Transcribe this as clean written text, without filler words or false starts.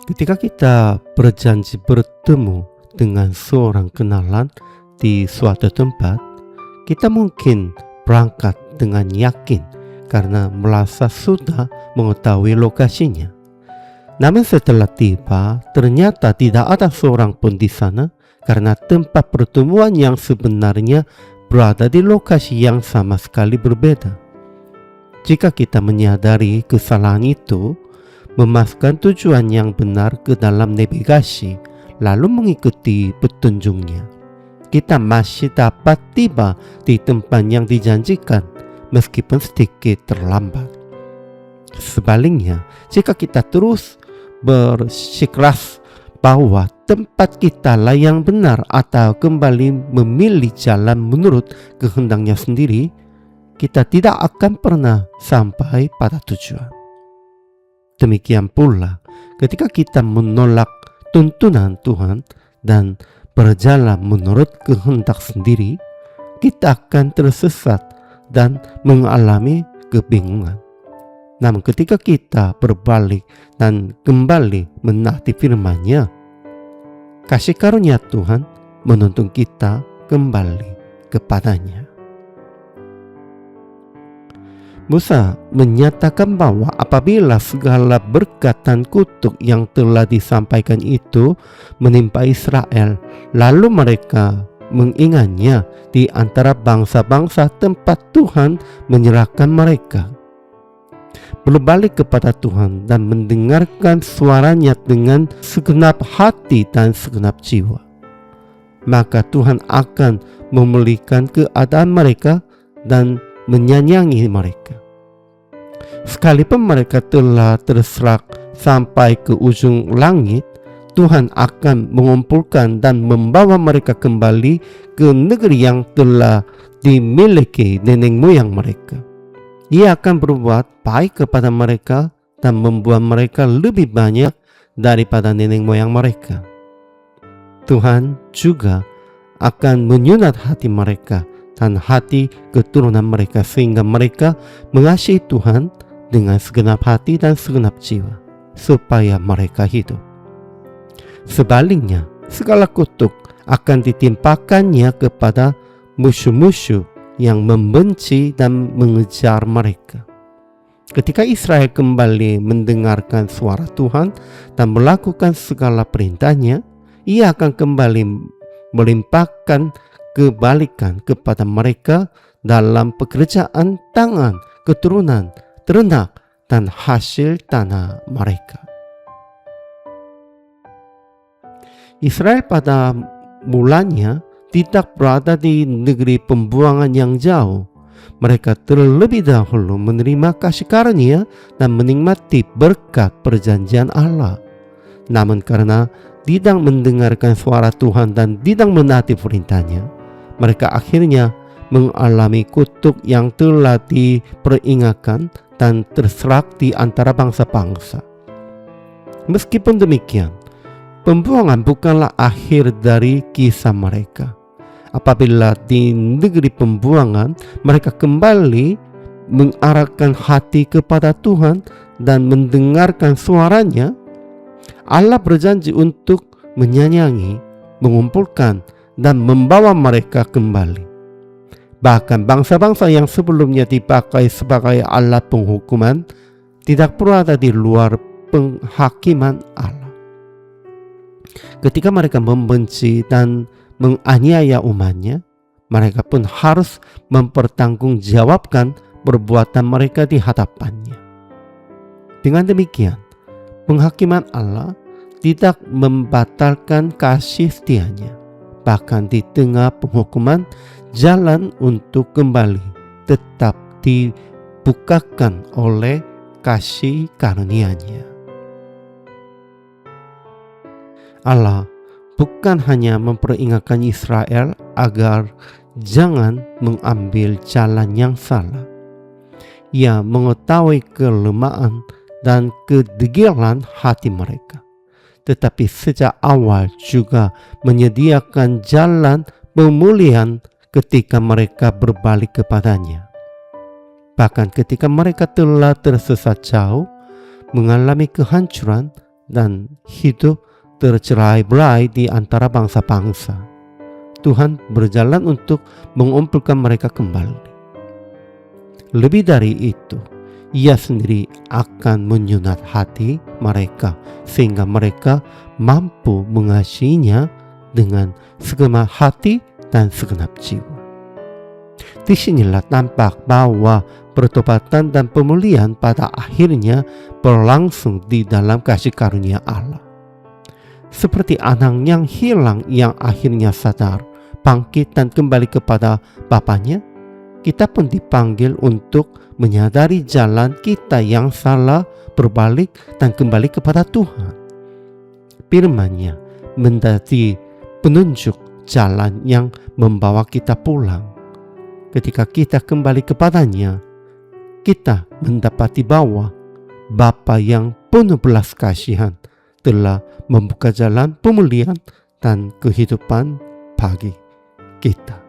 Ketika kita berjanji bertemu dengan seorang kenalan di suatu tempat, kita mungkin berangkat dengan yakin karena merasa sudah mengetahui lokasinya. Namun setelah tiba, ternyata tidak ada seorang pun di sana karena tempat pertemuan yang sebenarnya berada di lokasi yang sama sekali berbeda. Jika kita menyadari kesalahan itu, memasukkan tujuan yang benar ke dalam navigasi, lalu mengikuti petunjuknya, kita masih dapat tiba di tempat yang dijanjikan meskipun sedikit terlambat. Sebaliknya, jika kita terus bersikeras bahwa tempat kita lah yang benar atau kembali memilih jalan menurut kehendaknya sendiri, kita tidak akan pernah sampai pada tujuan. Demikian pula ketika kita menolak tuntunan Tuhan dan berjalan menurut kehendak sendiri, kita akan tersesat dan mengalami kebingungan. Namun ketika kita berbalik dan kembali menaati firman-Nya, kasih karunia Tuhan menuntun kita kembali kepadanya. Musa menyatakan bahwa apabila segala berkat dan kutuk yang telah disampaikan itu menimpa Israel, lalu mereka mengingatnya di antara bangsa-bangsa tempat Tuhan menyerahkan mereka, berbalik kepada Tuhan dan mendengarkan suaranya dengan segenap hati dan segenap jiwa, maka Tuhan akan memulihkan keadaan mereka dan menyayangi mereka. Sekalipun mereka telah terserak sampai ke ujung langit, Tuhan akan mengumpulkan dan membawa mereka kembali ke negeri yang telah dimiliki nenek moyang mereka. Ia akan berbuat baik kepada mereka dan membuat mereka lebih banyak daripada nenek moyang mereka. Tuhan juga akan menyunat hati mereka dan hati keturunan mereka sehingga mereka mengasihi Tuhan dengan segenap hati dan segenap jiwa supaya mereka hidup. Sebaliknya, segala kutuk akan ditimpakannya kepada musuh-musuh yang membenci dan mengejar mereka. Ketika Israel kembali mendengarkan suara Tuhan dan melakukan segala perintahnya, ia akan kembali melimpahkan kebalikan kepada mereka dalam pekerjaan tangan, keturunan, ternak, dan hasil tanah mereka. Israel pada mulanya tidak berada di negeri pembuangan yang jauh. Mereka terlebih dahulu menerima kasih karunia dan menikmati berkat perjanjian Allah. Namun karena tidak mendengarkan suara Tuhan dan tidak menaati perintahnya, mereka akhirnya mengalami kutuk yang telah diperingatkan dan terserak di antara bangsa-bangsa. Meskipun demikian, pembuangan bukanlah akhir dari kisah mereka. Apabila di negeri pembuangan mereka kembali mengarahkan hati kepada Tuhan dan mendengarkan suaranya, Allah berjanji untuk menyayangi, mengumpulkan, dan membawa mereka kembali. Bahkan bangsa-bangsa yang sebelumnya dipakai sebagai alat penghukuman tidak berada di luar penghakiman Allah. Ketika mereka membenci dan menganiaya umatnya, mereka pun harus mempertanggungjawabkan perbuatan mereka di hadapannya. Dengan demikian, penghakiman Allah tidak membatalkan kasih setianya. Bahkan di tengah penghukuman, jalan untuk kembali tetap dibukakan oleh kasih karunia-Nya. Allah bukan hanya memperingatkan Israel agar jangan mengambil jalan yang salah. Ia mengetahui kelemahan dan kedegilan hati mereka, tetapi sejak awal juga menyediakan jalan pemulihan ketika mereka berbalik kepadanya. Bahkan ketika mereka telah tersesat jauh, mengalami kehancuran dan hidup tercerai-berai di antara bangsa-bangsa. Tuhan berjalan untuk mengumpulkan mereka kembali. Lebih dari itu, Ia sendiri akan menyunat hati mereka sehingga mereka mampu mengasihinya dengan segenap hati dan segenap jiwa. Disinilah tampak bahwa pertobatan dan pemulihan pada akhirnya berlangsung di dalam kasih karunia Allah. Seperti anak yang hilang yang akhirnya sadar, bangkit dan kembali kepada Bapaknya, kita pun dipanggil untuk menyadari jalan kita yang salah, berbalik dan kembali kepada Tuhan. Firman-Nya menjadi penunjuk jalan yang membawa kita pulang. Ketika kita kembali kepadanya, kita mendapati bahwa Bapa yang penuh belas kasihan telah membuka jalan pemulihan dan kehidupan bagi kita.